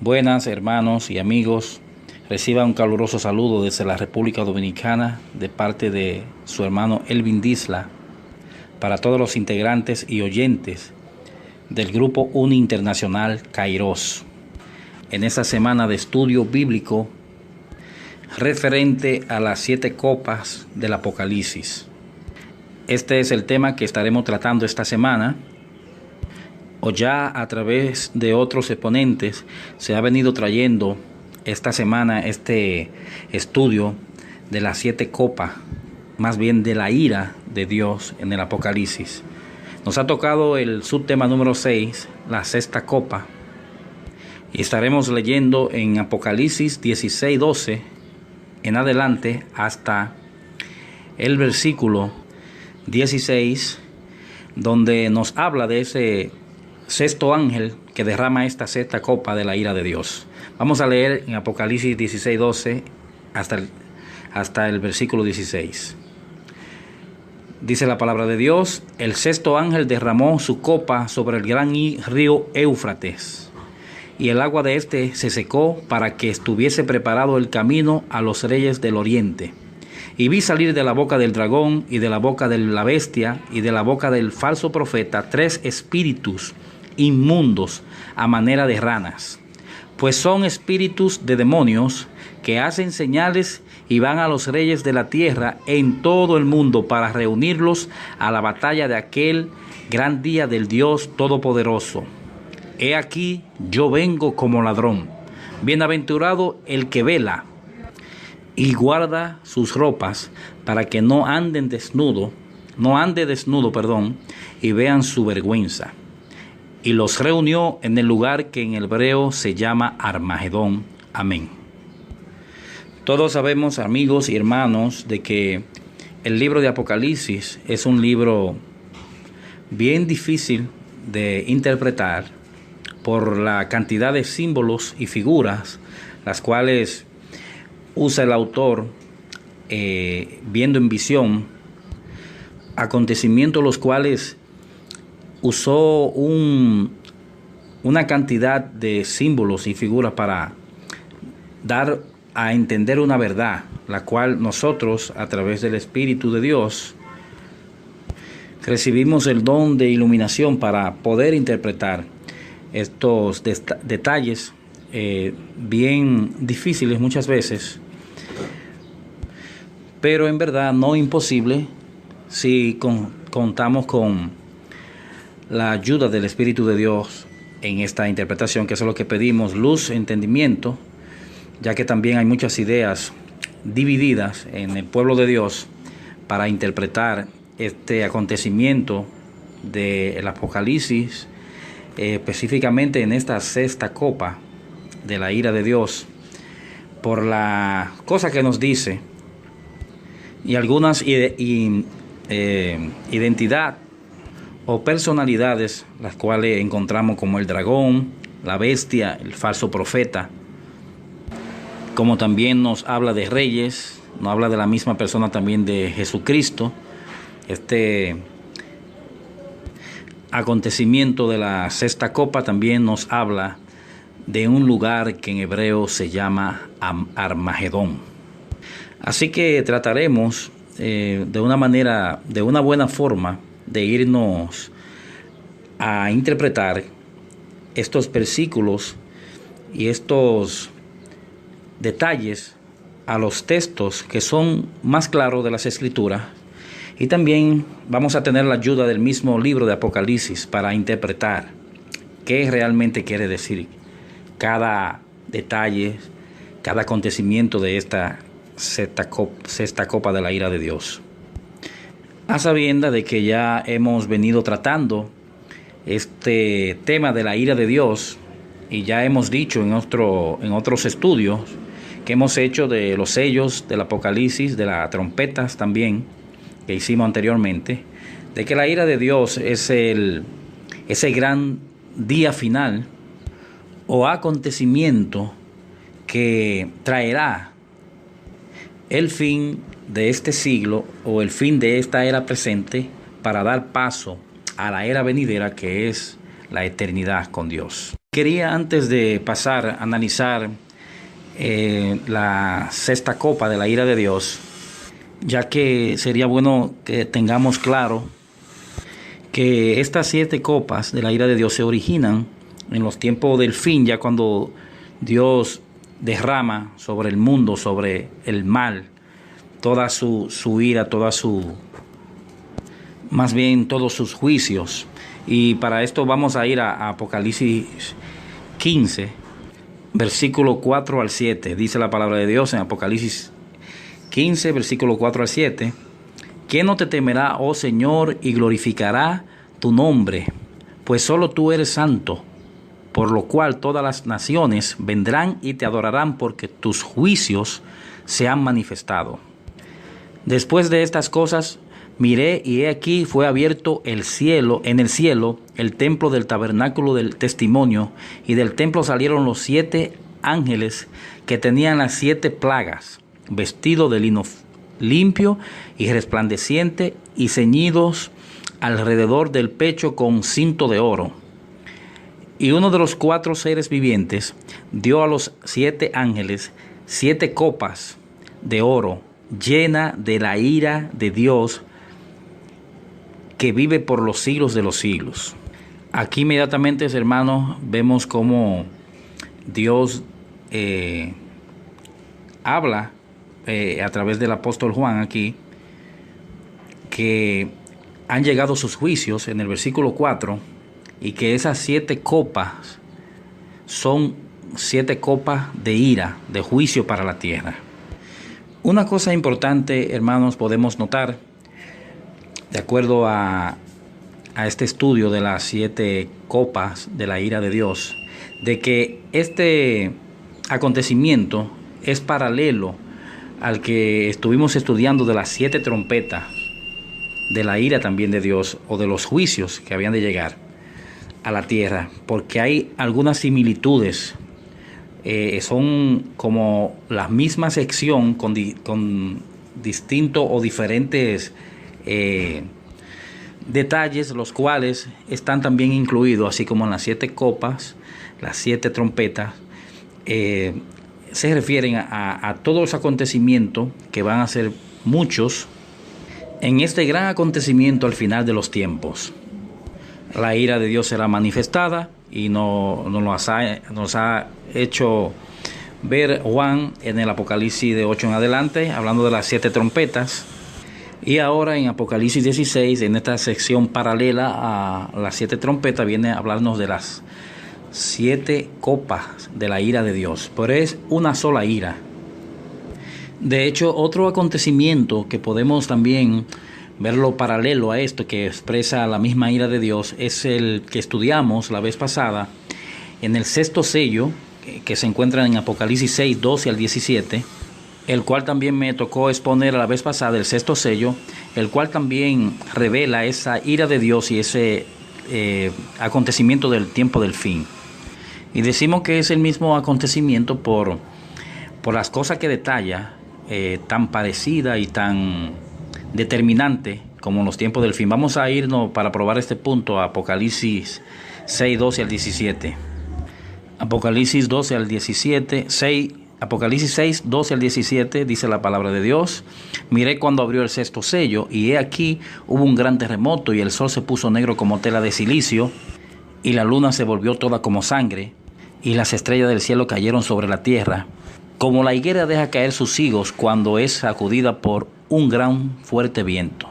Buenas, hermanos y amigos. Reciba un caluroso saludo desde la República Dominicana de parte de su hermano Elvin Disla para todos los integrantes y oyentes del Grupo Uni Internacional Kairos en esta semana de estudio bíblico referente a las 7 copas del Apocalipsis. Este es el tema que estaremos tratando esta semana, o ya a través de otros exponentes se ha venido trayendo esta semana este estudio de las 7 copas, más bien de la ira de Dios en el Apocalipsis. Nos ha tocado el subtema número 6, la 6ª copa, y estaremos leyendo en Apocalipsis 16:12 en adelante hasta el versículo 16, donde nos habla de ese sexto ángel que derrama esta 6ª copa de la ira de Dios. Vamos a leer en Apocalipsis 16:12 hasta el versículo 16. Dice la palabra de Dios: el sexto ángel derramó su copa sobre el gran río Éufrates, y el agua de éste se secó para que estuviese preparado el camino a los reyes del oriente. Y vi salir de la boca del dragón y de la boca de la bestia y de la boca del falso profeta 3 espíritus inmundos a manera de ranas, pues son espíritus de demonios que hacen señales y van a los reyes de la tierra en todo el mundo para reunirlos a la batalla de aquel gran día del Dios Todopoderoso. He aquí, yo vengo como ladrón. Bienaventurado el que vela y guarda sus ropas para que no ande desnudo, y vean su vergüenza. Y los reunió en el lugar que en hebreo se llama Armagedón. Amén. Todos sabemos, amigos y hermanos, de que el libro de Apocalipsis es un libro bien difícil de interpretar por la cantidad de símbolos y figuras las cuales usa el autor viendo en visión, acontecimientos los cuales usó una cantidad de símbolos y figuras para dar a entender una verdad, la cual nosotros, a través del Espíritu de Dios, recibimos el don de iluminación para poder interpretar estos detalles bien difíciles muchas veces, pero en verdad no imposible si contamos con la ayuda del Espíritu de Dios en esta interpretación, que es lo que pedimos: luz, entendimiento, ya que también hay muchas ideas divididas en el pueblo de Dios para interpretar este acontecimiento del Apocalipsis, específicamente en esta 6ª copa de la ira de Dios, por la cosa que nos dice y algunas identidad o personalidades, las cuales encontramos como el dragón, la bestia, el falso profeta, como también nos habla de reyes, nos habla de la misma persona también de Jesucristo. Este acontecimiento de la 6ª copa también nos habla de un lugar que en hebreo se llama Armagedón. Así que trataremos de una buena forma de irnos a interpretar estos versículos y estos detalles a los textos que son más claros de las Escrituras, y también vamos a tener la ayuda del mismo libro de Apocalipsis para interpretar qué realmente quiere decir cada detalle, cada acontecimiento de esta 6ª copa de la ira de Dios. A sabiendas de que ya hemos venido tratando este tema de la ira de Dios, y ya hemos dicho en otros estudios que hemos hecho de los sellos del Apocalipsis, de las trompetas también, que hicimos anteriormente, de que la ira de Dios es ese gran día final o acontecimiento que traerá el fin de este siglo o el fin de esta era presente para dar paso a la era venidera, que es la eternidad con Dios. Quería antes de pasar a analizar la sexta copa de la ira de Dios, ya que sería bueno que tengamos claro que estas 7 copas de la ira de Dios se originan en los tiempos del fin, ya cuando Dios derrama sobre el mundo, sobre el mal, toda su ira, más bien todos sus juicios. Y para esto vamos a ir a Apocalipsis 15, versículo 4 al 7. Dice la palabra de Dios en Apocalipsis 15, versículo 4 al 7. ¿Quién no te temerá, oh Señor, y glorificará tu nombre? Pues solo tú eres santo, por lo cual todas las naciones vendrán y te adorarán, porque tus juicios se han manifestado. Después de estas cosas miré, y he aquí fue abierto el cielo, en el cielo, el templo del tabernáculo del testimonio, y del templo salieron los 7 ángeles que tenían las 7 plagas, vestidos de lino limpio y resplandeciente, y ceñidos alrededor del pecho con cinto de oro. Y uno de los 4 seres vivientes dio a los 7 ángeles 7 copas de oro, llena de la ira de Dios, que vive por los siglos de los siglos. Aquí inmediatamente, hermanos, vemos cómo Dios habla a través del apóstol Juan aquí, que han llegado sus juicios en el versículo 4, y que esas 7 copas son 7 copas de ira, de juicio para la tierra. Una cosa importante, hermanos, podemos notar, de acuerdo a este estudio de las 7 copas de la ira de Dios, de que este acontecimiento es paralelo al que estuvimos estudiando de las 7 trompetas, de la ira también de Dios, o de los juicios que habían de llegar a la tierra, porque hay algunas similitudes. Son como la misma sección con distintos o diferentes detalles, los cuales están también incluidos, así como en las 7 copas, las 7 trompetas. Se refieren a todos los acontecimientos, que van a ser muchos, en este gran acontecimiento al final de los tiempos. La ira de Dios será manifestada, y nos ha hecho ver Juan en el Apocalipsis de 8 en adelante, hablando de las 7 trompetas. Y ahora en Apocalipsis 16, en esta sección paralela a las 7 trompetas, viene a hablarnos de las 7 copas de la ira de Dios. Pero es una sola ira. De hecho, otro acontecimiento que podemos también verlo paralelo a esto, que expresa la misma ira de Dios, es el que estudiamos la vez pasada en el 6º sello, que se encuentra en Apocalipsis 6, 12 al 17, el cual también me tocó exponer a la vez pasada, el 6º sello, el cual también revela esa ira de Dios y ese acontecimiento del tiempo del fin. Y decimos que es el mismo acontecimiento por las cosas que detalla, tan parecida y tan determinante como en los tiempos del fin. Vamos a irnos para probar este punto a Apocalipsis 6, 12 al 17. Apocalipsis 12 al 17, Apocalipsis 6, 12 al 17, dice la palabra de Dios. Miré cuando abrió el 6º sello, y he aquí hubo un gran terremoto, y el sol se puso negro como tela de silicio, y la luna se volvió toda como sangre, y las estrellas del cielo cayeron sobre la tierra, como la higuera deja caer sus higos cuando es sacudida por un gran fuerte viento.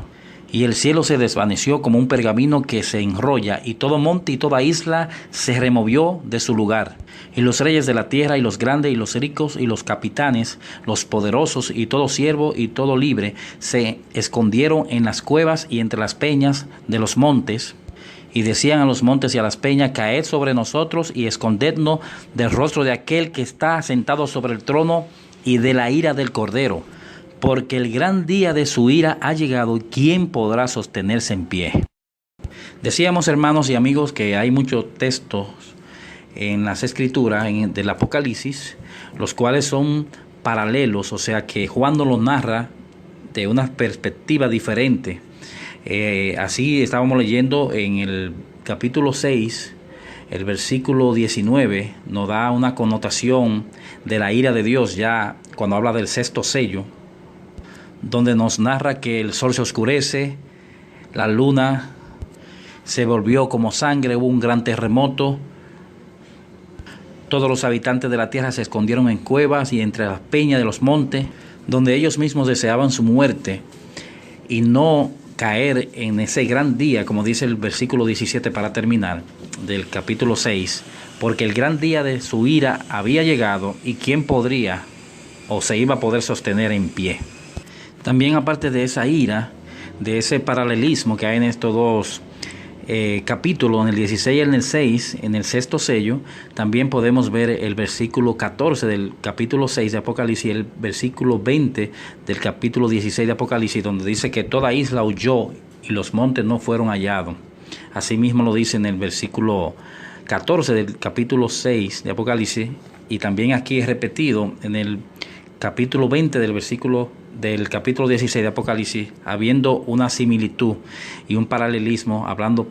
Y el cielo se desvaneció como un pergamino que se enrolla, y todo monte y toda isla se removió de su lugar. Y los reyes de la tierra, y los grandes, y los ricos, y los capitanes, los poderosos, y todo siervo, y todo libre, se escondieron en las cuevas y entre las peñas de los montes. Y decían a los montes y a las peñas: caed sobre nosotros, y escondednos del rostro de aquel que está sentado sobre el trono, y de la ira del Cordero. Porque el gran día de su ira ha llegado, y ¿quién podrá sostenerse en pie? Decíamos, hermanos y amigos, que hay muchos textos en las escrituras del Apocalipsis, los cuales son paralelos, o sea que Juan nos los narra de una perspectiva diferente. Así estábamos leyendo en el capítulo 6, el versículo 19 nos da una connotación de la ira de Dios, ya cuando habla del sexto sello, donde nos narra que el sol se oscurece, la luna se volvió como sangre, hubo un gran terremoto, todos los habitantes de la tierra se escondieron en cuevas y entre las peñas de los montes, donde ellos mismos deseaban su muerte y no caer en ese gran día, como dice el versículo 17 para terminar, del capítulo 6, porque el gran día de su ira había llegado y quién podría o se iba a poder sostener en pie. También aparte de esa ira, de ese paralelismo que hay en estos dos capítulos, en el 16 y en el 6, en el sexto sello, también podemos ver el versículo 14 del capítulo 6 de Apocalipsis y el versículo 20 del capítulo 16 de Apocalipsis, donde dice que toda isla huyó y los montes no fueron hallados. Asimismo lo dice en el versículo 14 del capítulo 6 de Apocalipsis, y también aquí es repetido en el capítulo 20 del capítulo 16 de Apocalipsis, habiendo una similitud y un paralelismo, hablando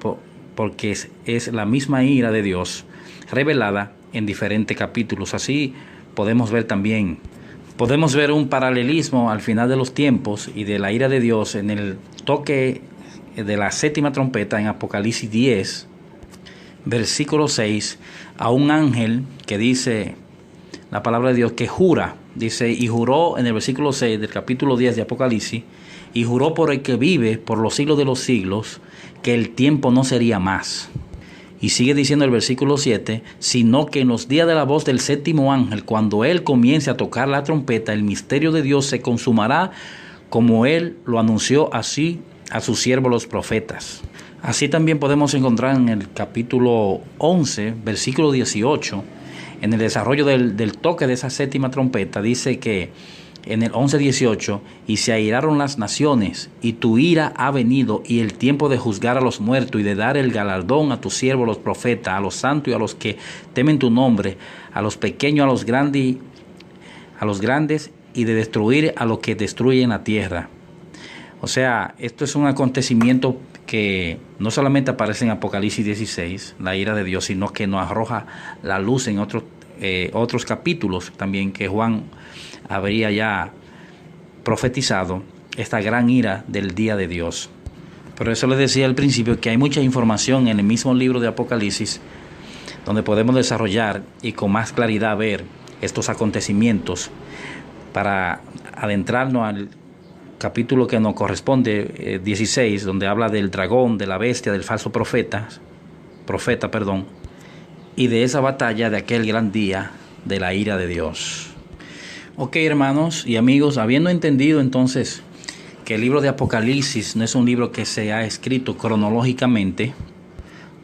porque es la misma ira de Dios revelada en diferentes capítulos. Así podemos ver un paralelismo al final de los tiempos y de la ira de Dios en el toque de la séptima trompeta en Apocalipsis 10, versículo 6, a un ángel que dice la palabra de Dios que jura. Dice, y juró en el versículo 6 del capítulo 10 de Apocalipsis, y juró por el que vive por los siglos de los siglos, que el tiempo no sería más. Y sigue diciendo el versículo 7, sino que en los días de la voz del séptimo ángel, cuando él comience a tocar la trompeta, el misterio de Dios se consumará, como él lo anunció así a sus siervos los profetas. Así también podemos encontrar en el capítulo 11, versículo 18, en el desarrollo del toque de esa séptima trompeta, dice que en el 11:18, y se airaron las naciones, y tu ira ha venido, y el tiempo de juzgar a los muertos, y de dar el galardón a tus siervos los profetas, a los santos y a los que temen tu nombre, a los pequeños, a los grandes, y de destruir a los que destruyen la tierra. O sea, esto es un acontecimiento que no solamente aparece en Apocalipsis 16, la ira de Dios, sino que nos arroja la luz en otros capítulos también que Juan habría ya profetizado esta gran ira del día de Dios. Por eso les decía al principio que hay mucha información en el mismo libro de Apocalipsis donde podemos desarrollar y con más claridad ver estos acontecimientos para adentrarnos al capítulo que nos corresponde, 16, donde habla del dragón, de la bestia, del falso profeta, y de esa batalla de aquel gran día de la ira de Dios. Ok, hermanos y amigos, habiendo entendido entonces que el libro de Apocalipsis no es un libro que se ha escrito cronológicamente,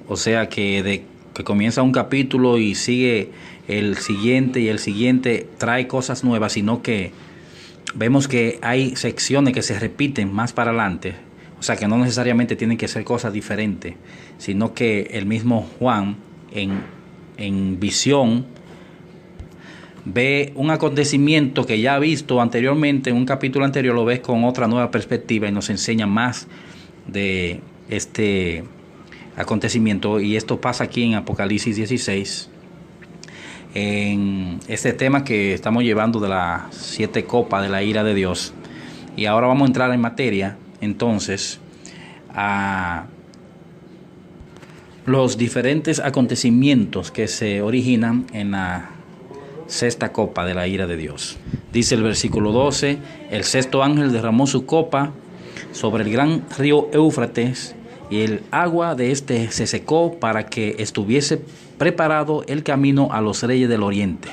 o sea que comienza un capítulo y sigue el siguiente y el siguiente, trae cosas nuevas, sino que vemos que hay secciones que se repiten más para adelante, o sea que no necesariamente tienen que ser cosas diferentes, sino que el mismo Juan en visión ve un acontecimiento que ya ha visto anteriormente, en un capítulo anterior lo ves con otra nueva perspectiva y nos enseña más de este acontecimiento, y esto pasa aquí en Apocalipsis 16. En este tema que estamos llevando de las 7 copas de la ira de Dios. Y ahora vamos a entrar en materia entonces a los diferentes acontecimientos que se originan en la sexta copa de la ira de Dios. Dice el versículo 12, el sexto ángel derramó su copa sobre el gran río Éufrates, y el agua de este se secó para que estuviese preparado el camino a los reyes del oriente.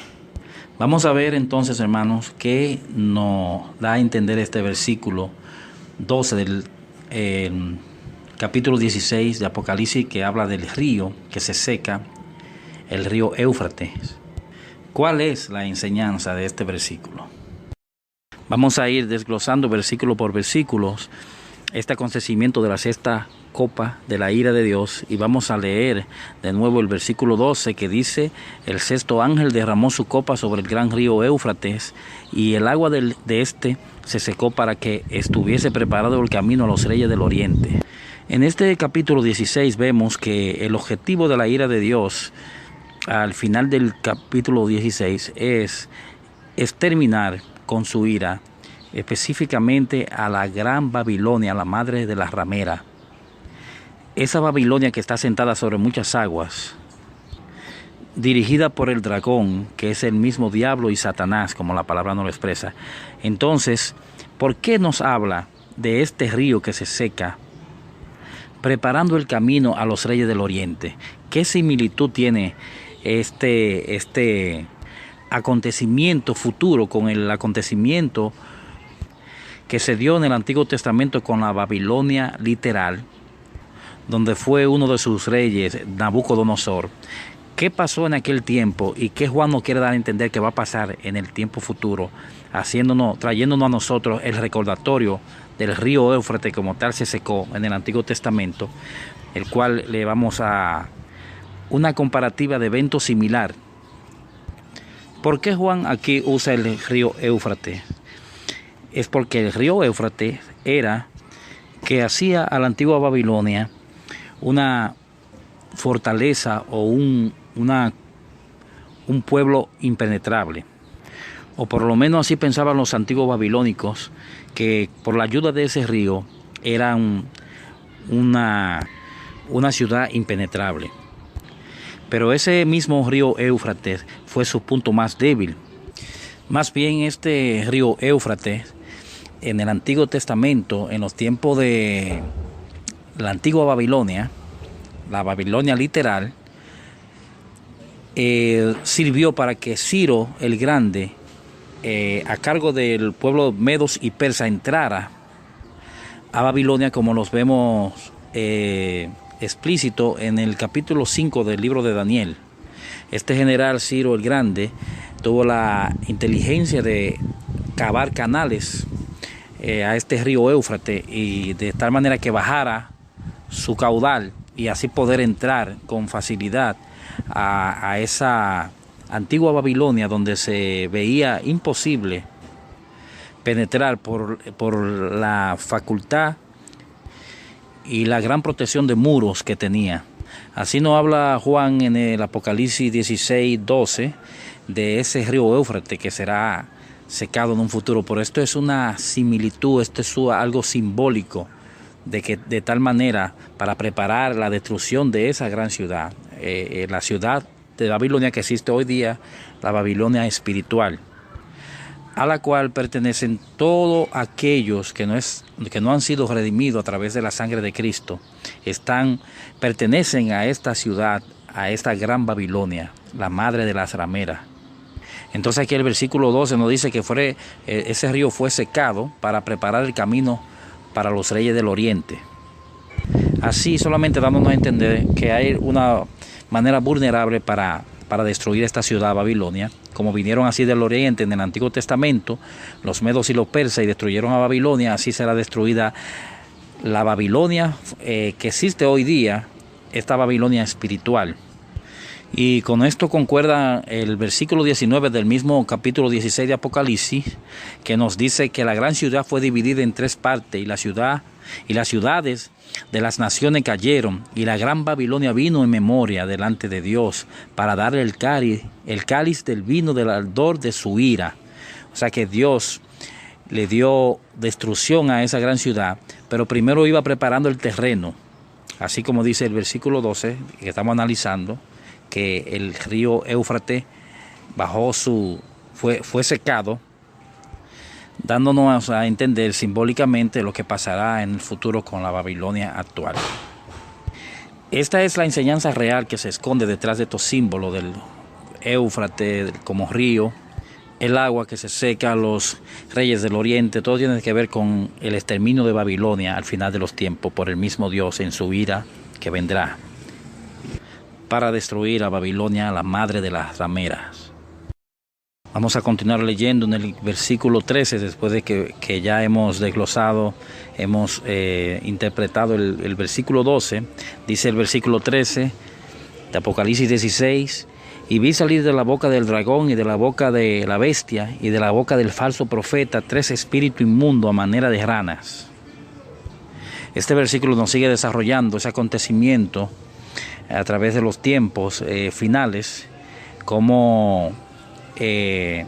Vamos a ver entonces, hermanos, qué nos da a entender este versículo 12 del capítulo 16 de Apocalipsis, que habla del río que se seca, el río Éufrates. ¿Cuál es la enseñanza de este versículo? Vamos a ir desglosando versículo por versículo este acontecimiento de la sexta copa de la ira de Dios, y vamos a leer de nuevo el versículo 12 que dice: el sexto ángel derramó su copa sobre el gran río Éufrates, y el agua de este se secó para que estuviese preparado el camino a los reyes del oriente. En este capítulo 16 vemos que el objetivo de la ira de Dios al final del capítulo 16 es exterminar con su ira específicamente a la gran Babilonia, la madre de la ramera. Esa Babilonia que está sentada sobre muchas aguas, dirigida por el dragón, que es el mismo diablo y Satanás, como la palabra nos lo expresa. Entonces, ¿por qué nos habla de este río que se seca, preparando el camino a los reyes del oriente? ¿Qué similitud tiene este acontecimiento futuro con el acontecimiento que se dio en el Antiguo Testamento con la Babilonia literal, donde fue uno de sus reyes, Nabucodonosor? ¿Qué pasó en aquel tiempo y qué Juan nos quiere dar a entender que va a pasar en el tiempo futuro, trayéndonos a nosotros el recordatorio del río Éufrates como tal se secó en el Antiguo Testamento, el cual le vamos a una comparativa de evento similar? ¿Por qué Juan aquí usa el río Éufrates? Es porque el río Éufrates era que hacía a la antigua Babilonia una fortaleza o un pueblo impenetrable, o por lo menos así pensaban los antiguos babilónicos, que por la ayuda de ese río eran una ciudad impenetrable. Pero ese mismo río Éufrates fue su punto más débil. Más bien este río Éufrates en el Antiguo Testamento, en los tiempos de la antigua Babilonia, la Babilonia literal, sirvió para que Ciro el Grande, a cargo del pueblo medos y persa, entrara a Babilonia, como los vemos explícito en el capítulo 5 del libro de Daniel. Este general Ciro el Grande tuvo la inteligencia de cavar canales a este río Éufrates, y de tal manera que bajara su caudal y así poder entrar con facilidad a esa antigua Babilonia, donde se veía imposible penetrar por la facultad y la gran protección de muros que tenía. Así nos habla Juan en el Apocalipsis 16:12 de ese río Éufrates que será secado en un futuro. Por esto es una similitud, esto es algo simbólico de que de tal manera para preparar la destrucción de esa gran ciudad, la ciudad de Babilonia que existe hoy día, la Babilonia espiritual, a la cual pertenecen todos aquellos que no han sido redimidos a través de la sangre de Cristo. Pertenecen a esta ciudad, a esta gran Babilonia, la madre de las rameras. Entonces aquí el versículo 12 nos dice que ese río fue secado para preparar el camino para los reyes del oriente. Así, solamente dándonos a entender que hay una manera vulnerable para destruir esta ciudad Babilonia, como vinieron así del oriente en el Antiguo Testamento, los medos y los persas, y destruyeron a Babilonia. Así será destruida la Babilonia que existe hoy día, esta Babilonia espiritual. Y con esto concuerda el versículo 19 del mismo capítulo 16 de Apocalipsis, que nos dice que la gran ciudad fue dividida en tres partes, y las ciudades de las naciones cayeron, y la gran Babilonia vino en memoria delante de Dios para darle el cáliz del vino del ardor de su ira. O sea que Dios le dio destrucción a esa gran ciudad, pero primero iba preparando el terreno, así como dice el versículo 12 que estamos analizando, que el río Éufrates fue secado, dándonos a entender simbólicamente lo que pasará en el futuro con la Babilonia actual. Esta es la enseñanza real que se esconde detrás de estos símbolos del Éufrates como río, el agua que se seca, los reyes del oriente. Todo tiene que ver con el exterminio de Babilonia al final de los tiempos por el mismo Dios en su ira que vendrá para destruir a Babilonia, la madre de las rameras. Vamos a continuar leyendo en el versículo 13, después de que ya hemos desglosado, hemos interpretado el versículo 12. Dice el versículo 13 de Apocalipsis 16: y vi salir de la boca del dragón y de la boca de la bestia y de la boca del falso profeta 3 espíritus inmundos a manera de ranas. Este versículo nos sigue desarrollando ese acontecimiento a través de los tiempos finales, como ve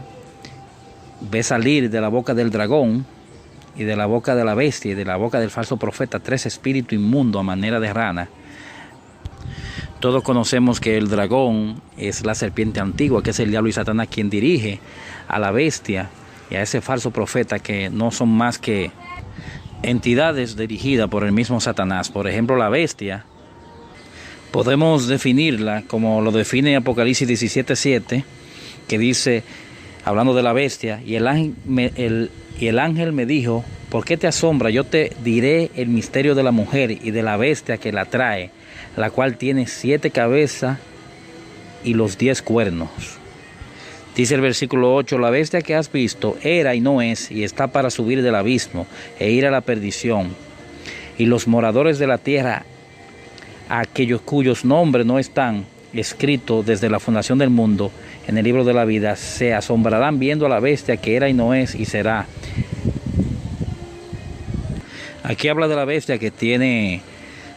salir de la boca del dragón y de la boca de la bestia y de la boca del falso profeta 3 espíritus inmundos a manera de rana. Todos conocemos que el dragón es la serpiente antigua, que es el diablo y Satanás quien dirige a la bestia y a ese falso profeta, que no son más que entidades dirigidas por el mismo Satanás. Por ejemplo, la bestia podemos definirla como lo define Apocalipsis 17:7, que dice, hablando de la bestia, y el ángel me dijo, ¿por qué te asombra? Yo te diré el misterio de la mujer y de la bestia que la trae, la cual tiene 7 cabezas y los 10 cuernos. Dice el versículo 8, la bestia que has visto era y no es, y está para subir del abismo e ir a la perdición. Y los moradores de la tierra, aquellos cuyos nombres no están escritos desde la fundación del mundo en el libro de la vida, se asombrarán viendo a la bestia que era y no es y será. Aquí habla de la bestia que tiene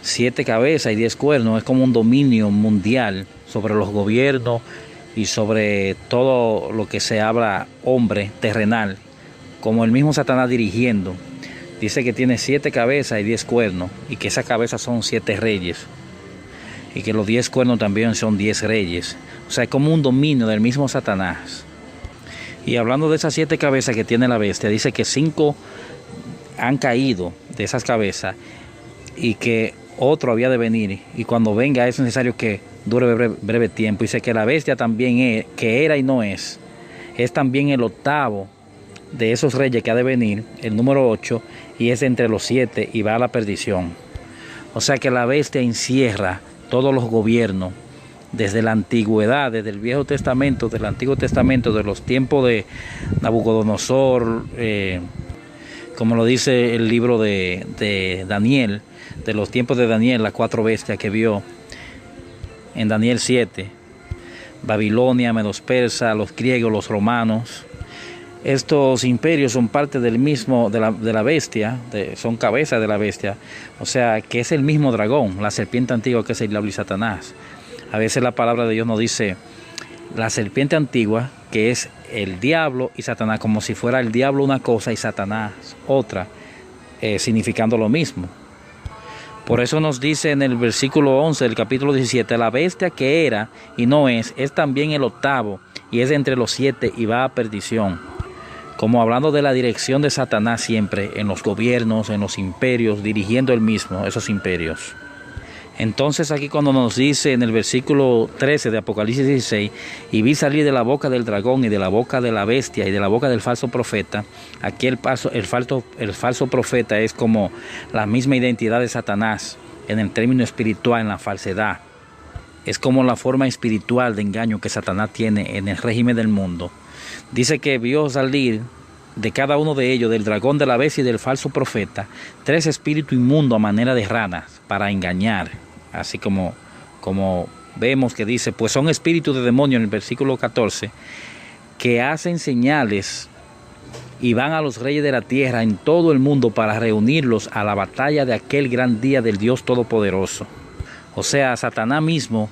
7 cabezas y 10 cuernos. Es como un dominio mundial sobre los gobiernos y sobre todo lo que se habla hombre terrenal, como el mismo Satanás dirigiendo. Dice que tiene 7 cabezas y 10 cuernos, y que esas cabezas son 7 reyes, y que los 10 cuernos también son 10 reyes. O sea, es como un dominio del mismo Satanás. Y hablando de esas 7 cabezas que tiene la bestia, dice que 5 han caído de esas cabezas y que otro había de venir, y cuando venga es necesario que dure breve tiempo. Dice que la bestia también es, que era y no es también el octavo de esos reyes que ha de venir, el número 8, y es entre los 7 y va a la perdición. O sea que la bestia encierra todos los gobiernos desde la antigüedad, desde el Viejo Testamento, del Antiguo Testamento, de los tiempos de Nabucodonosor, como lo dice el libro de Daniel, de los tiempos de Daniel, las 4 bestias que vio en Daniel 7, Babilonia, Medos Persa, los griegos, los romanos. Estos imperios son parte del mismo, de la bestia, son cabezas de la bestia, o sea que es el mismo dragón, la serpiente antigua, que es el diablo y Satanás. A veces la palabra de Dios nos dice la serpiente antigua, que es el diablo y Satanás, como si fuera el diablo una cosa y Satanás otra, significando lo mismo. Por eso nos dice en el versículo 11 del capítulo 17, la bestia que era y no es también el octavo, y es entre los 7 y va a perdición. Como hablando de la dirección de Satanás siempre en los gobiernos, en los imperios, dirigiendo él mismo esos imperios. Entonces aquí cuando nos dice en el versículo 13 de Apocalipsis 16, y vi salir de la boca del dragón y de la boca de la bestia y de la boca del falso profeta, aquí el falso profeta es como la misma identidad de Satanás en el término espiritual, en la falsedad. Es como la forma espiritual de engaño que Satanás tiene en el régimen del mundo. Dice que vio salir de cada uno de ellos, del dragón, de la bestia y del falso profeta, 3 espíritus inmundos a manera de ranas para engañar. Así como vemos que dice, pues son espíritus de demonio en el versículo 14, que hacen señales y van a los reyes de la tierra en todo el mundo para reunirlos a la batalla de aquel gran día del Dios Todopoderoso. O sea, Satanás mismo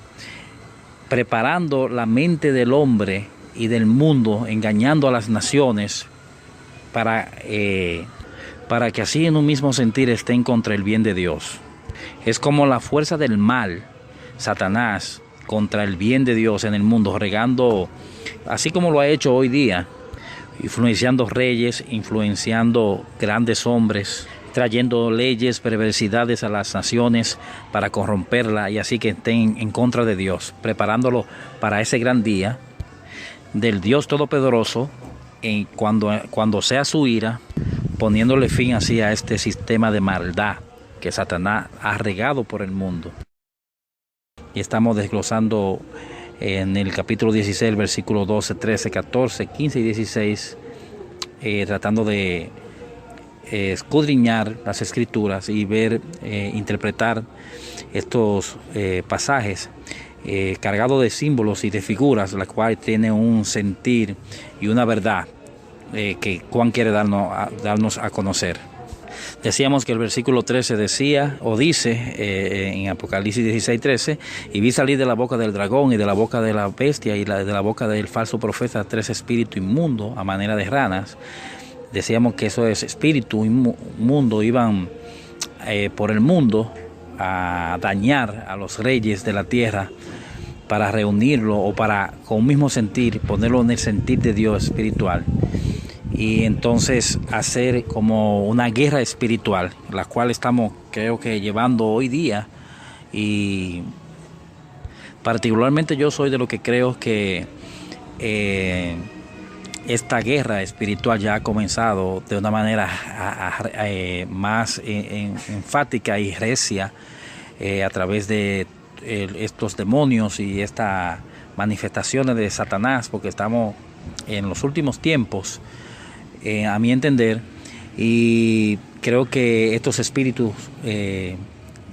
preparando la mente del hombre y del mundo, engañando a las naciones para que así en un mismo sentir estén contra el bien de Dios. Es como la fuerza del mal, Satanás, contra el bien de Dios en el mundo, regando, así como lo ha hecho hoy día, influenciando reyes, influenciando grandes hombres, trayendo leyes, perversidades a las naciones para corromperla y así que estén en contra de Dios, preparándolo para ese gran día del Dios Todopoderoso, cuando sea su ira, poniéndole fin así a este sistema de maldad que Satanás ha regado por el mundo. Y estamos desglosando en el capítulo 16, versículos 12, 13, 14, 15 y 16, tratando de escudriñar las escrituras y ver, interpretar estos pasajes cargados de símbolos y de figuras, la cual tiene un sentir y una verdad que Juan quiere darnos a conocer. Decíamos que el versículo 13 decía o dice en Apocalipsis 16:13, y vi salir de la boca del dragón y de la boca de la bestia y de la boca del falso profeta 3 espíritus inmundos a manera de ranas. Decíamos que eso es espíritu inmundo, iban por el mundo a dañar a los reyes de la tierra para reunirlo o para con un mismo sentir, ponerlo en el sentir de Dios espiritual. Y entonces hacer como una guerra espiritual, la cual estamos creo que llevando hoy día. Y particularmente yo soy de lo que creo que esta guerra espiritual ya ha comenzado de una manera más enfática y recia a través de estos demonios y estas manifestaciones de Satanás, porque estamos en los últimos tiempos, a mi entender, y creo que estos espíritus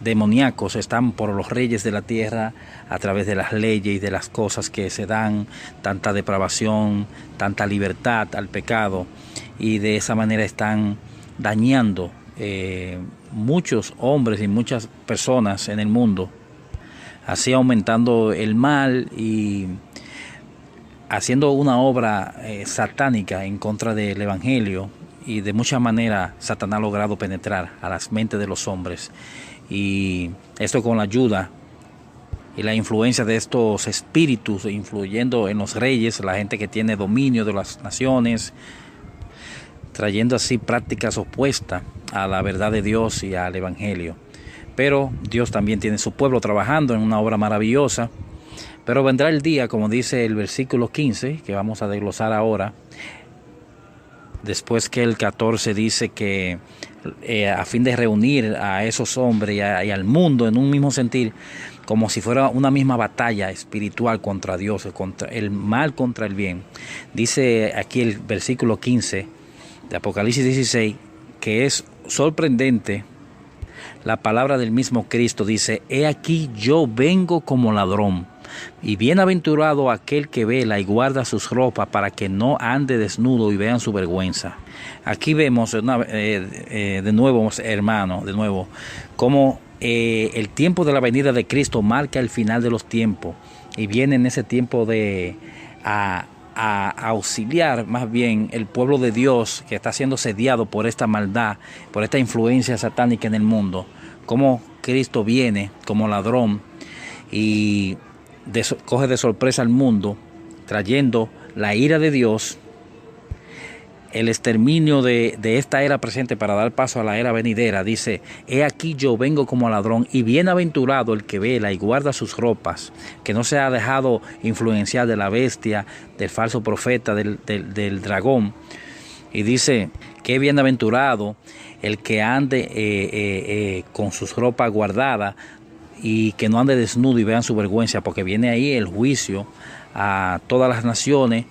demoníacos están por los reyes de la tierra a través de las leyes y de las cosas que se dan, tanta depravación, tanta libertad al pecado, y de esa manera están dañando muchos hombres y muchas personas en el mundo, así aumentando el mal y haciendo una obra satánica en contra del Evangelio. Y de muchas maneras Satanás ha logrado penetrar a las mentes de los hombres, y esto con la ayuda y la influencia de estos espíritus influyendo en los reyes, la gente que tiene dominio de las naciones, trayendo así prácticas opuestas a la verdad de Dios y al Evangelio. Pero Dios también tiene su pueblo trabajando en una obra maravillosa. Pero vendrá el día, como dice el versículo 15, que vamos a desglosar ahora, después que el 14 dice que a fin de reunir a esos hombres y al mundo en un mismo sentir, como si fuera una misma batalla espiritual contra Dios, contra el mal contra el bien. Dice aquí el versículo 15 de Apocalipsis 16, que es sorprendente. La palabra del mismo Cristo dice: he aquí yo vengo como ladrón, y bienaventurado aquel que vela y guarda sus ropas para que no ande desnudo y vean su vergüenza. Aquí vemos de nuevo, hermano, cómo el tiempo de la venida de Cristo marca el final de los tiempos, y viene en ese tiempo a auxiliar más bien el pueblo de Dios que está siendo sediado por esta maldad, por esta influencia satánica en el mundo. Como Cristo viene como ladrón y coge de sorpresa al mundo, trayendo la ira de Dios, el exterminio de esta era presente para dar paso a la era venidera. Dice: he aquí yo vengo como ladrón, y bienaventurado el que vela y guarda sus ropas, que no se ha dejado influenciar de la bestia, del falso profeta, del dragón. Y dice que bienaventurado el que ande con sus ropas guardadas, y que no ande desnudo y vean su vergüenza, porque viene ahí el juicio a todas las naciones.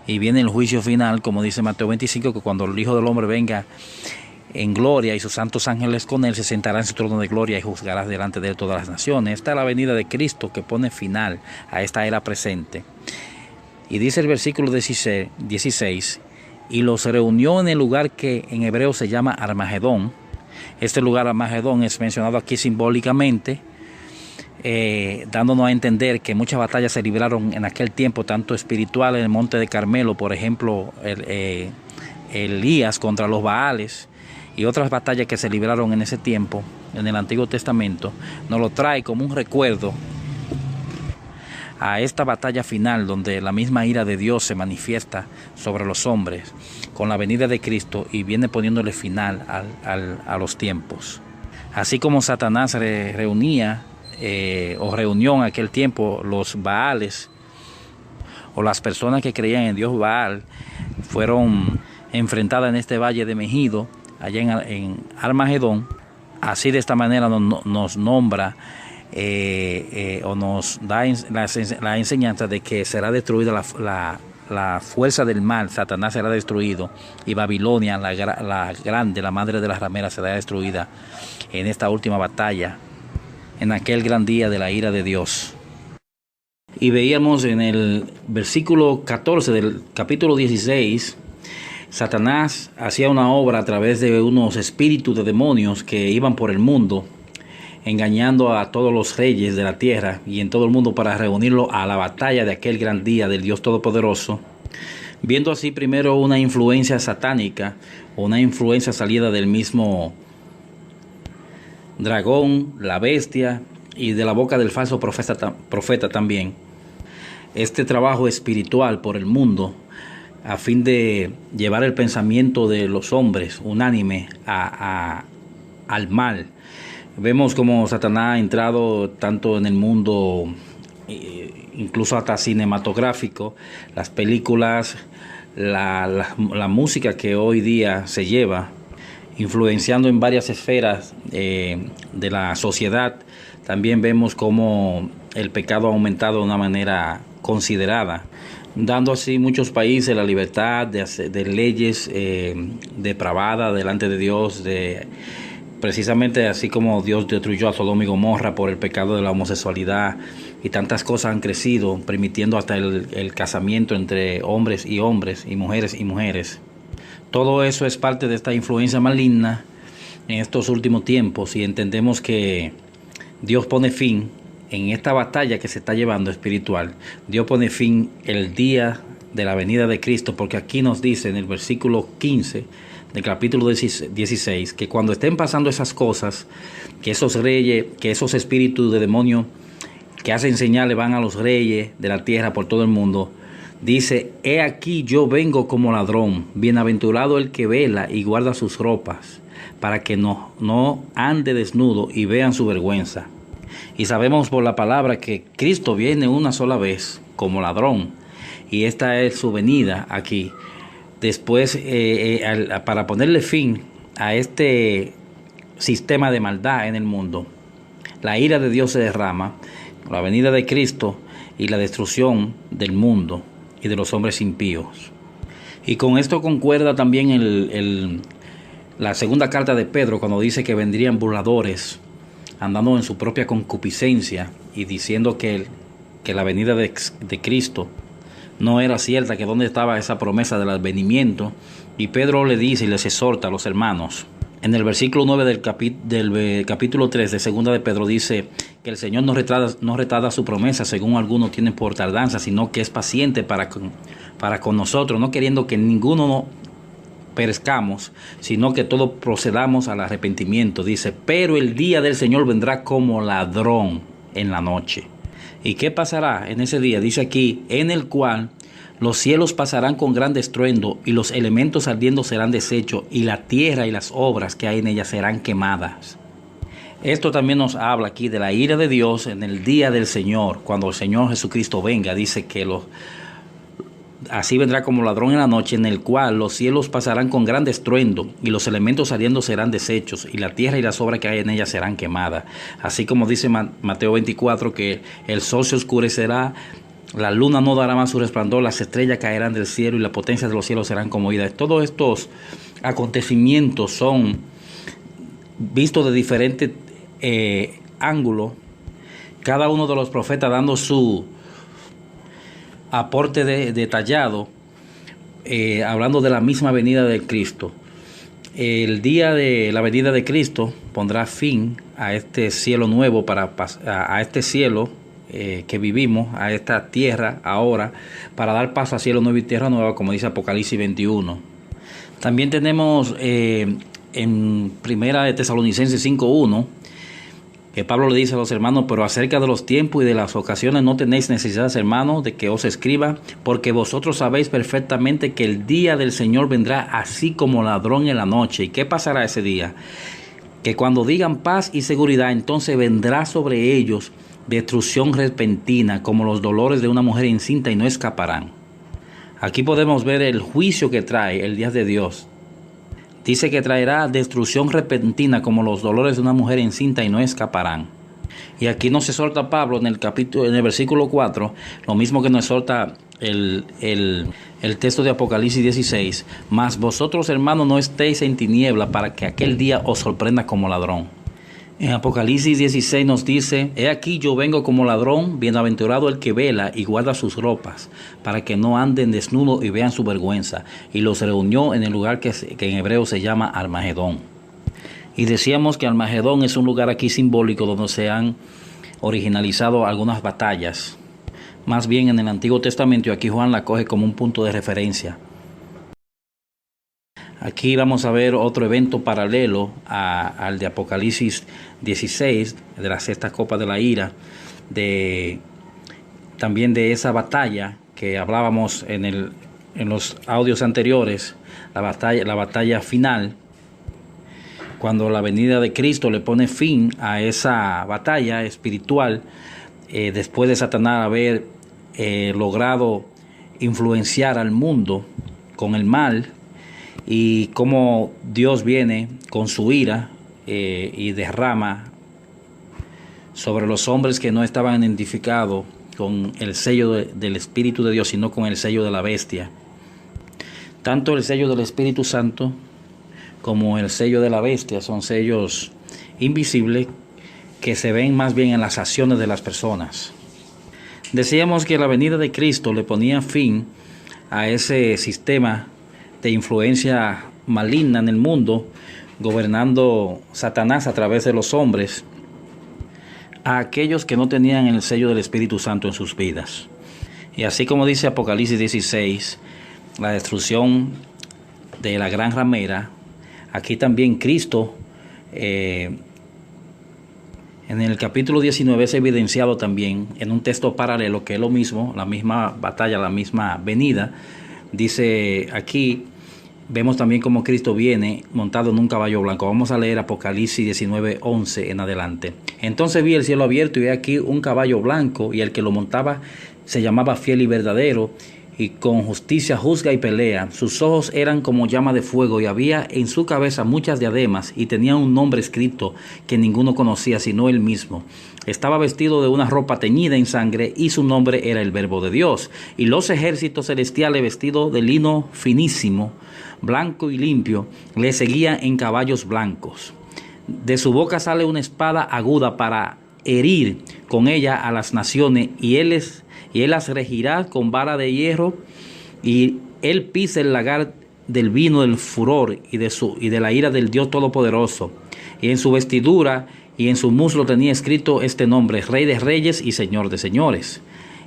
Y viene el juicio final, como dice Mateo 25, que cuando el Hijo del Hombre venga en gloria y sus santos ángeles con él, se sentará en su trono de gloria y juzgará delante de él todas las naciones. Esta es la venida de Cristo que pone final a esta era presente. Y dice el versículo 16, y los reunió en el lugar que en hebreo se llama Armagedón. Este lugar Armagedón es mencionado aquí simbólicamente, dándonos a entender que muchas batallas se libraron en aquel tiempo, tanto espiritual en el monte de Carmelo, por ejemplo, Elías contra los Baales, y otras batallas que se libraron en ese tiempo en el Antiguo Testamento. Nos lo trae como un recuerdo a esta batalla final, donde la misma ira de Dios se manifiesta sobre los hombres con la venida de Cristo, y viene poniéndole final a los tiempos. Así como Satanás reunía o reunió en aquel tiempo los Baales, o las personas que creían en Dios Baal, fueron enfrentadas en este valle de Megido, allá en Armagedón. Así, de esta manera nos nombra o nos da la enseñanza de que será destruida la fuerza del mal. Satanás será destruido, y Babilonia, la grande, la madre de las rameras, será destruida en esta última batalla, en aquel gran día de la ira de Dios. Y veíamos en el versículo 14 del capítulo 16 Satanás hacía una obra a través de unos espíritus de demonios que iban por el mundo, engañando a todos los reyes de la tierra y en todo el mundo para reunirlo a la batalla de aquel gran día del Dios Todopoderoso, viendo así primero una influencia satánica, una influencia salida del mismo dragón, la bestia, y de la boca del falso profeta también. Este trabajo espiritual por el mundo, a fin de llevar el pensamiento de los hombres unánime al mal. Vemos como Satanás ha entrado tanto en el mundo, incluso hasta cinematográfico, las películas, la música que hoy día se lleva, influenciando en varias esferas de la sociedad. También vemos cómo el pecado ha aumentado de una manera considerada, dando así muchos países la libertad de leyes depravadas delante de Dios, precisamente así como Dios destruyó a Sodoma y Gomorra por el pecado de la homosexualidad, y tantas cosas han crecido, permitiendo hasta el casamiento entre hombres, y mujeres y mujeres. Todo eso es parte de esta influencia maligna en estos últimos tiempos, y entendemos que Dios pone fin en esta batalla que se está llevando espiritual. Dios pone fin el día de la venida de Cristo, porque aquí nos dice en el versículo 15 del capítulo 16 que cuando estén pasando esas cosas, que esos reyes, que esos espíritus de demonio que hacen señales van a los reyes de la tierra por todo el mundo, dice: he aquí yo vengo como ladrón, bienaventurado el que vela y guarda sus ropas, para que no ande desnudo y vean su vergüenza. Y sabemos por la palabra que Cristo viene una sola vez como ladrón, y esta es su venida aquí. Después, para ponerle fin a este sistema de maldad en el mundo, la ira de Dios se derrama, la venida de Cristo y la destrucción del mundo y de los hombres impíos. Y con esto concuerda también la segunda carta de Pedro, cuando dice que vendrían burladores andando en su propia concupiscencia y diciendo que la venida de Cristo no era cierta, que dónde estaba esa promesa del advenimiento. Y Pedro le dice y les exhorta a los hermanos. En el versículo 9 del capítulo 3 de segunda de Pedro dice que el Señor no retarda su promesa, según algunos tienen por tardanza, sino que es paciente para con nosotros, no queriendo que ninguno perezcamos, sino que todos procedamos al arrepentimiento. Dice: pero el día del Señor vendrá como ladrón en la noche. ¿Y qué pasará en ese día? Dice aquí: en el cual los cielos pasarán con gran estruendo, y los elementos ardiendo serán deshechos, y la tierra y las obras que hay en ella serán quemadas. Esto también nos habla aquí de la ira de Dios en el día del Señor, cuando el Señor Jesucristo venga. Dice que así vendrá como ladrón en la noche, en el cual los cielos pasarán con gran estruendo, y los elementos ardiendo serán deshechos, y la tierra y las obras que hay en ella serán quemadas. Así como dice Mateo 24, que el sol se oscurecerá, la luna no dará más su resplandor, las estrellas caerán del cielo, y las potencias de los cielos serán conmovidas. Todos estos acontecimientos son vistos de diferentes ángulos, cada uno de los profetas dando su aporte detallado, hablando de la misma venida de Cristo. El día de la venida de Cristo pondrá fin a este cielo nuevo, a este cielo que vivimos, a esta tierra ahora, para dar paso a cielo nuevo y tierra nueva, como dice Apocalipsis 21. También tenemos en Primera de Tesalonicenses 5:1, que Pablo le dice a los hermanos: pero acerca de los tiempos y de las ocasiones no tenéis necesidad, hermanos, de que os escriba, porque vosotros sabéis perfectamente que el día del Señor vendrá así como ladrón en la noche. ¿Y qué pasará ese día? Que cuando digan paz y seguridad, entonces vendrá sobre ellos destrucción repentina, como los dolores de una mujer encinta, y no escaparán. Aquí podemos ver el juicio que trae el día de Dios. Dice que traerá destrucción repentina como los dolores de una mujer encinta, y no escaparán. Y aquí nos exhorta Pablo en el versículo 4, lo mismo que nos exhorta el texto de Apocalipsis 16: mas vosotros, hermanos, no estéis en tiniebla, para que aquel día os sorprenda como ladrón. En Apocalipsis 16 nos dice: He aquí yo vengo como ladrón, bienaventurado el que vela y guarda sus ropas, para que no anden desnudos y vean su vergüenza. Y los reunió en el lugar que en hebreo se llama Armagedón. Y decíamos que Armagedón es un lugar aquí simbólico donde se han originalizado algunas batallas. Más bien en el Antiguo Testamento, y aquí Juan la coge como un punto de referencia. Aquí vamos a ver otro evento paralelo al de Apocalipsis 16, de la sexta copa de la ira, también de esa batalla que hablábamos en los audios anteriores, la batalla final, cuando la venida de Cristo le pone fin a esa batalla espiritual, después de Satanás haber logrado influenciar al mundo con el mal, y cómo Dios viene con su ira y derrama sobre los hombres que no estaban identificados con el sello del Espíritu de Dios, sino con el sello de la bestia. Tanto el sello del Espíritu Santo como el sello de la bestia son sellos invisibles que se ven más bien en las acciones de las personas. Decíamos que la venida de Cristo le ponía fin a ese sistema de influencia maligna en el mundo, gobernando Satanás a través de los hombres, a aquellos que no tenían el sello del Espíritu Santo en sus vidas. Y así como dice Apocalipsis 16, la destrucción de la gran ramera, aquí también Cristo, en el capítulo 19 es evidenciado también en un texto paralelo que es lo mismo, la misma batalla, la misma venida. Dice aquí, vemos también cómo Cristo viene montado en un caballo blanco. Vamos a leer Apocalipsis 19, 11 en adelante. Entonces vi el cielo abierto y vi aquí un caballo blanco, y el que lo montaba se llamaba Fiel y Verdadero, y con justicia juzga y pelea. Sus ojos eran como llama de fuego, y había en su cabeza muchas diademas, y tenía un nombre escrito que ninguno conocía sino él mismo. Estaba vestido de una ropa teñida en sangre, y su nombre era el Verbo de Dios. Y los ejércitos celestiales, vestidos de lino finísimo, blanco y limpio, le seguían en caballos blancos. De su boca sale una espada aguda para herir con ella a las naciones, y él las regirá con vara de hierro, y él pisa el lagar del vino del furor y de la ira del Dios Todopoderoso. Y en su vestidura y en su muslo tenía escrito este nombre: Rey de Reyes y Señor de Señores.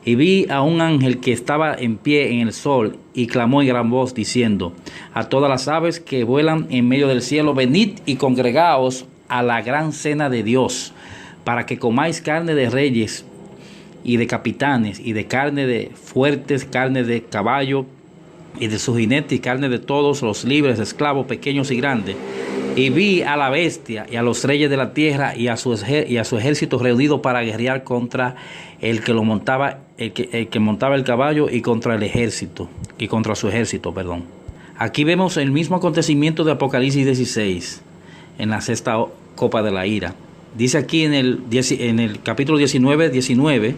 Y vi a un ángel que estaba en pie en el sol, y clamó en gran voz diciendo a todas las aves que vuelan en medio del cielo: venid y congregaos a la gran cena de Dios, para que comáis carne de reyes y de capitanes, y de carne de fuertes, carne de caballo y de su jinete, y carne de todos los libres, esclavos, pequeños y grandes. Y vi a la bestia y a los reyes de la tierra y a su ejército reunido para guerrear contra el que lo montaba, el que montaba el caballo, y contra el ejército, y contra su ejército, perdón. Aquí vemos el mismo acontecimiento de Apocalipsis 16, en la sexta copa de la ira. Dice aquí en el capítulo 19,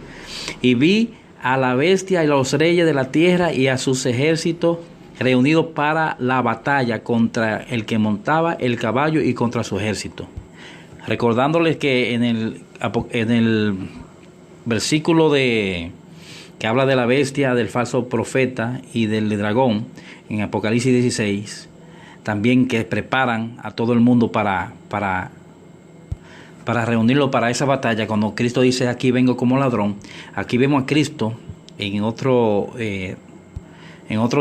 y vi a la bestia y a los reyes de la tierra y a sus ejércitos reunidos para la batalla contra el que montaba el caballo y contra su ejército. Recordándoles que en el versículo que habla de la bestia, del falso profeta y del dragón, en Apocalipsis 16, también que preparan a todo el mundo para reunirlo para esa batalla. Cuando Cristo dice aquí vengo como ladrón, aquí vemos a Cristo en otro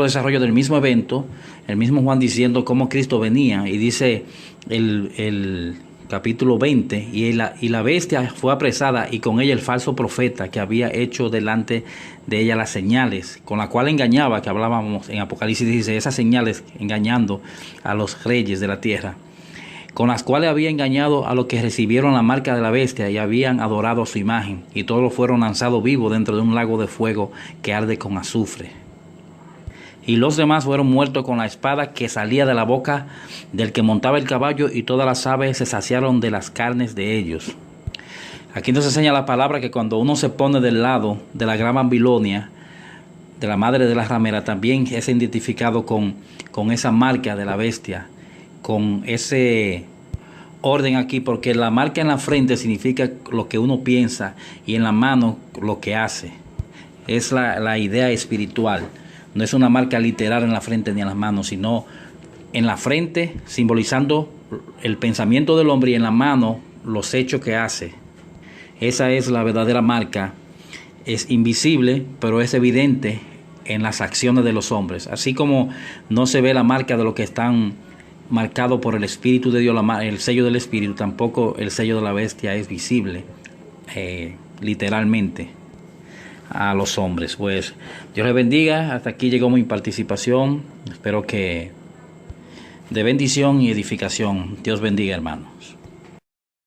desarrollo del mismo evento, el mismo Juan diciendo cómo Cristo venía, y dice el capítulo 20, y la bestia fue apresada, y con ella el falso profeta que había hecho delante de ella las señales, con la cual engañaba, que hablábamos en Apocalipsis 16, esas señales engañando a los reyes de la tierra, con las cuales había engañado a los que recibieron la marca de la bestia y habían adorado a su imagen, y todos fueron lanzados vivos dentro de un lago de fuego que arde con azufre. Y los demás fueron muertos con la espada que salía de la boca del que montaba el caballo, y todas las aves se saciaron de las carnes de ellos. Aquí nos enseña la palabra que cuando uno se pone del lado de la gran Babilonia, de la madre de la ramera, también es identificado con esa marca de la bestia, con ese orden aquí, porque la marca en la frente significa lo que uno piensa y en la mano lo que hace. Es la idea espiritual. No es una marca literal en la frente ni en las manos, sino en la frente simbolizando el pensamiento del hombre y en la mano los hechos que hace. Esa es la verdadera marca. Es invisible, pero es evidente en las acciones de los hombres. Así como no se ve la marca de los que están marcados por el Espíritu de Dios, el sello del Espíritu, tampoco el sello de la bestia es visible literalmente a los hombres. Pues Dios les bendiga. Hasta aquí llegó mi participación. Espero que de bendición y edificación. Dios bendiga, hermanos.